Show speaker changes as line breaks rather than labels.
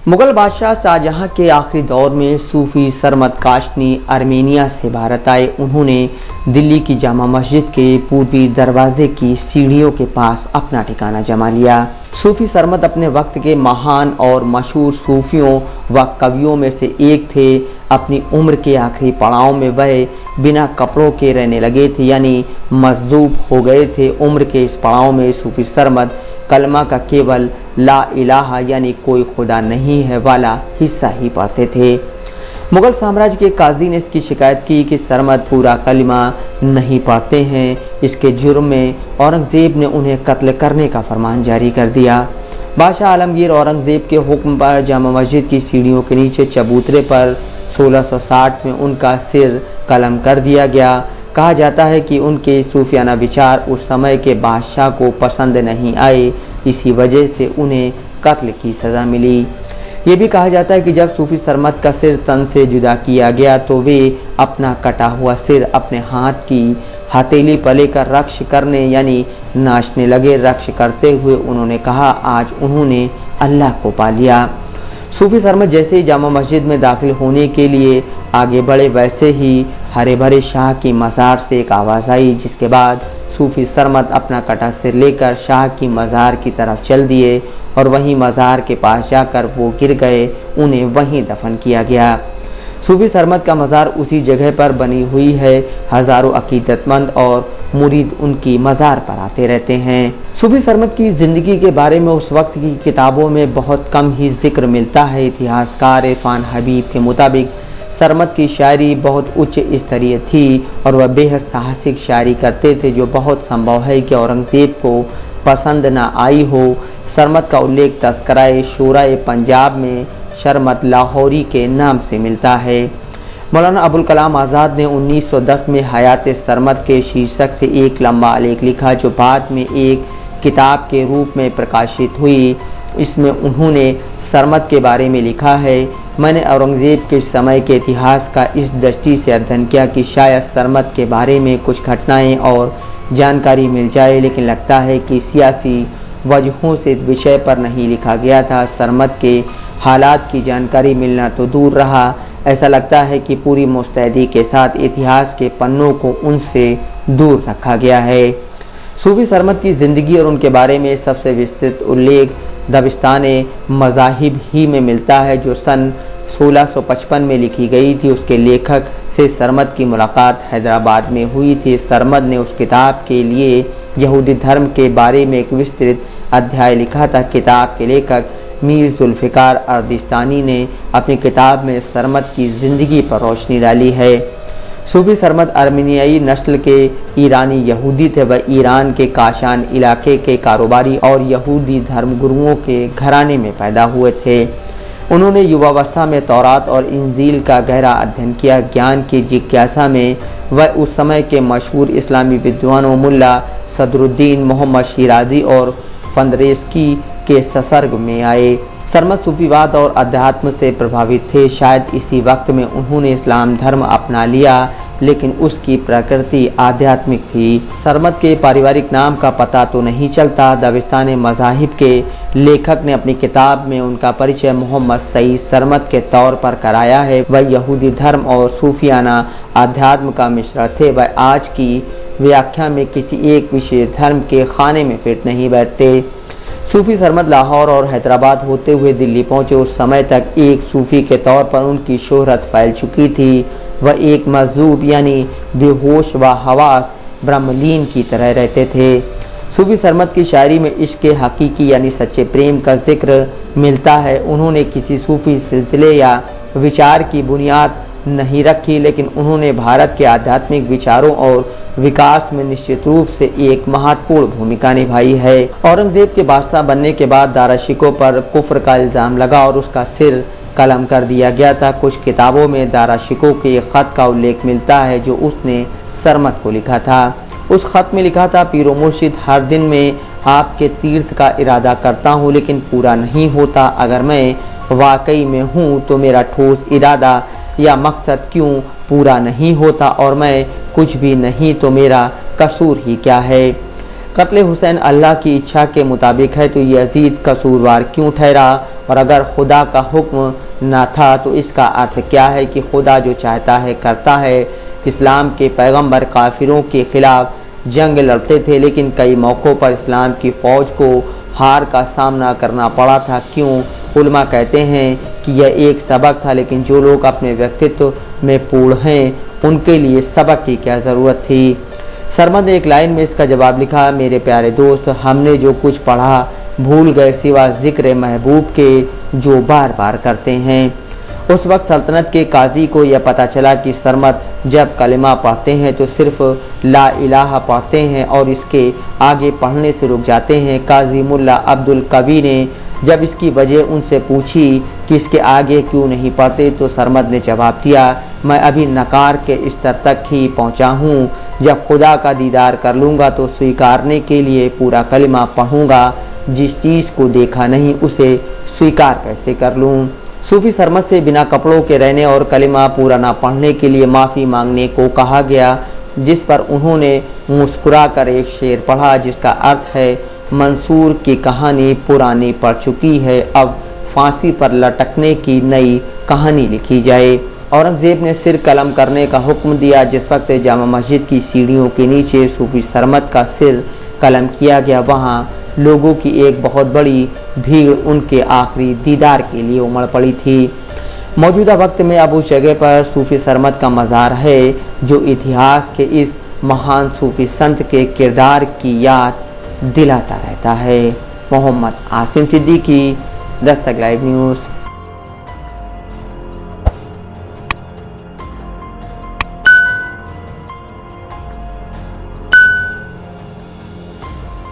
मुगल बादशाह शाहजहां के आखिरी दौर में सूफी सरमद काशनी आर्मेनिया से भारत आए। उन्होंने दिल्ली की जामा मस्जिद के पूर्वी दरवाजे की सीढ़ियों के पास अपना ठिकाना जमा लिया। सूफी सरमद अपने वक्त के महान और मशहूर सूफियों व कवियों में से एक थे। अपनी उम्र के आखिरी पड़ाव में वह बिना कपड़ों के रहने लगे थे, यानी मजदूब हो गए थे। उम्र के इस पड़ाव में सूफी सरमद कलमा का केवल ला इलाहा यानी कोई खुदा नहीं है वाला हिस्सा ही पढ़ते थे। मुगल साम्राज्य के काजी ने इसकी शिकायत की कि सरमद पूरा कलमा नहीं पढ़ते हैं। इसके जुर्म में औरंगज़ेब ने उन्हें कत्ल करने का फरमान जारी कर दिया। बादशाह आलमगीर औरंगज़ेब के हुक्म पर जामा मस्जिद की सीढ़ियों के नीचे चबूतरे पर 1660 में उनका सिर कलम कर दिया गया। कहा जाता है कि उनके सूफियाना विचार उस समय के बादशाह को पसंद नहीं आए, इसी वजह से उन्हें कत्ल की सज़ा मिली। ये भी कहा जाता है कि जब सूफी सरमद का सिर तन से जुदा किया गया तो वे अपना कटा हुआ सिर अपने हाथ की हथेली पर लेकर रक्श करने यानी नाचने लगे। रक्श करते हुए उन्होंने कहा, आज उन्होंने अल्लाह को पा लिया। सूफी सरमद जैसे ही जामा मस्जिद में दाखिल होने के लिए आगे बढ़े, वैसे ही हरे भरे शाह की मज़ार से एक आवाज़ आई, जिसके बाद सूफी सरमद अपना कटा सिर लेकर शाह की मज़ार की तरफ चल दिए और वहीं मज़ार के पास जाकर वो गिर गए। उन्हें वहीं दफन किया गया। सूफी सरमद का मज़ार उसी जगह पर बनी हुई है। हज़ारों अकीदतमंद और मुरीद उनकी मज़ार पर आते रहते हैं। सूफी सरमद की ज़िंदगी के बारे में उस वक्त की किताबों में बहुत कम ही जिक्र मिलता है। इतिहासकार इरफान हबीब के मुताबिक सरमद की शायरी बहुत उच्च स्तरीय थी और वह बेहद साहसिक शायरी करते थे, जो बहुत संभव है कि औरंगज़ेब को पसंद न आई हो। सरमद का उल्लेख तज़किरा शूरा पंजाब में शरमद लाहौरी के नाम से मिलता है। मौलाना अबुल कलाम आज़ाद ने 1910 में हयात सरमद के शीर्षक से एक लंबा आलेख लिखा, जो बाद में एक किताब के रूप में प्रकाशित हुई। इसमें उन्होंने सरमद के बारे में लिखा है, मैंने औरंगज़ेब के समय के इतिहास का इस दृष्टि से अध्ययन किया कि शायद सरमद के बारे में कुछ घटनाएं और जानकारी मिल जाए, लेकिन लगता है कि सियासी वजहों से विषय पर नहीं लिखा गया था। सरमद के हालात की जानकारी मिलना तो दूर रहा, ऐसा लगता है कि पूरी मुस्तैदी के साथ इतिहास के पन्नों को उनसे दूर रखा गया है। सूफी सरमद की ज़िंदगी और उनके बारे में सबसे विस्तृत उल्लेख दबिस्तान मज़ाहिब ही में मिलता है, जो सन 1655 में लिखी गई थी। उसके लेखक से सरमद की मुलाकात हैदराबाद में हुई थी। सरमद ने उस किताब के लिए यहूदी धर्म के बारे में एक विस्तृत अध्याय लिखा था। किताब के लेखक मीर जुल्फ़िकार अर्दिस्तानी ने अपनी किताब में सरमद की ज़िंदगी पर रोशनी डाली है। सूफी सरमद आर्मेनियाई नस्ल के ईरानी यहूदी थे। वह ईरान के काशान इलाके के कारोबारी और यहूदी धर्मगुरुओं के घराने में पैदा हुए थे। उन्होंने युवावस्था में तौरात और इंजील का गहरा अध्ययन किया। ज्ञान की जिज्ञासा में वह उस समय के मशहूर इस्लामी विद्वानों मुल्ला सदरुद्दीन मोहम्मद शिराजी और फंदरेस्की के संसर्ग में आए। सरमद सूफीवाद और अध्यात्म से प्रभावित थे। शायद इसी वक्त में उन्होंने इस्लाम धर्म अपना लिया, लेकिन उसकी प्रकृति आध्यात्मिक थी। सरमद के पारिवारिक नाम का पता तो नहीं चलता। दबिस्तान मज़ाहिब के लेखक ने अपनी किताब में उनका परिचय मोहम्मद सईद सरमद के तौर पर कराया है। वह यहूदी धर्म और सूफियाना अध्यात्म का मिश्रण थे। वह आज की व्याख्या में किसी एक विशेष धर्म के खाने में फिट नहीं बैठते। सूफी सरमद लाहौर और हैदराबाद होते हुए दिल्ली पहुँचे। उस समय तक एक सूफी के तौर पर उनकी शोहरत फैल चुकी थी। वह एक मजदूब यानी बेहोश व हवास ब्रह्मलीन की तरह रहते थे। सूफी सरमद की शायरी में इश्क हकीकी यानी सच्चे प्रेम का जिक्र मिलता है। उन्होंने किसी सूफी सिलसिले या विचार की बुनियाद नहीं रखी, लेकिन उन्होंने भारत के आध्यात्मिक विचारों और विकास में निश्चित रूप से एक महत्वपूर्ण भूमिका निभाई है। औरंगज़ेब के बादशाह बनने के बाद दाराशिकों पर कुफ्र का इल्ज़ाम लगा और उसका सिर कलम कर दिया गया था। कुछ किताबों में दाराशिकों के एक ख़त का उल्लेख मिलता है, जो उसने सरमद को लिखा था। उस ख़त में लिखा था, पीरो मुर्शिद, हर दिन मैं आपके तीर्थ का इरादा करता हूँ, लेकिन पूरा नहीं होता। अगर मैं वाकई में हूँ तो मेरा ठोस इरादा या मकसद क्यों पूरा नहीं होता, और मैं कुछ भी नहीं तो मेरा कसूर ही क्या है। कत्ल हुसैन अल्लाह की इच्छा के मुताबिक है तो यजीद कसूरवार क्यों ठहरा, और अगर खुदा का हुक्म ना था तो इसका अर्थ क्या है कि खुदा जो चाहता है करता है। इस्लाम के पैगंबर काफिरों के खिलाफ जंग लड़ते थे, लेकिन कई मौक़ों पर इस्लाम की फ़ौज को हार का सामना करना पड़ा था। क्यों? उलमा कहते हैं कि यह एक सबक था, लेकिन जो लोग अपने व्यक्तित्व में पूर्ण हैं उनके लिए सबक की क्या ज़रूरत थी। सरमद ने एक लाइन में इसका जवाब लिखा, मेरे प्यारे दोस्त, हमने जो कुछ पढ़ा भूल गए सिवा ज़िक्र महबूब के जो बार बार करते हैं। उस वक्त सल्तनत के काजी को यह पता चला कि सरमद जब कलिमा पढ़ते हैं तो सिर्फ ला इलाहा पढ़ते हैं और इसके आगे पढ़ने से रुक जाते हैं। काजी मुल्ला अब्दुल कवी ने जब इसकी वजह उनसे पूछी कि इसके आगे क्यों नहीं पढ़ते तो सरमद ने जवाब दिया, मैं अभी नकार के स्तर तक ही पहुंचा हूं। जब खुदा का दीदार कर लूँगा तो स्वीकारने के लिए पूरा कलिमा पढ़ूँगा। जिस चीज़ को देखा नहीं उसे स्वीकार कैसे कर लूँ। सूफी सरमद से बिना कपड़ों के रहने और कलिमा पूरा ना पढ़ने के लिए माफ़ी मांगने को कहा गया, जिस पर उन्होंने मुस्कुरा कर एक शेर पढ़ा जिसका अर्थ है, मंसूर की कहानी पुरानी पड़ चुकी है, अब फांसी पर लटकने की नई कहानी लिखी जाए। औरंगज़ेब ने सिर कलम करने का हुक्म दिया। जिस वक्त जामा मस्जिद की सीढ़ियों के नीचे सूफी सरमद का सिर कलम किया गया, वहाँ लोगों की एक बहुत बड़ी भीड़ उनके आखिरी दीदार के लिए उमड़ पड़ी थी। मौजूदा वक्त में अब उस जगह पर सूफी सरमद का मज़ार है जो इतिहास के इस महान सूफी संत के किरदार की याद दिलाता रहता है। Mohammad Asim Siddiqui, Dastak live news.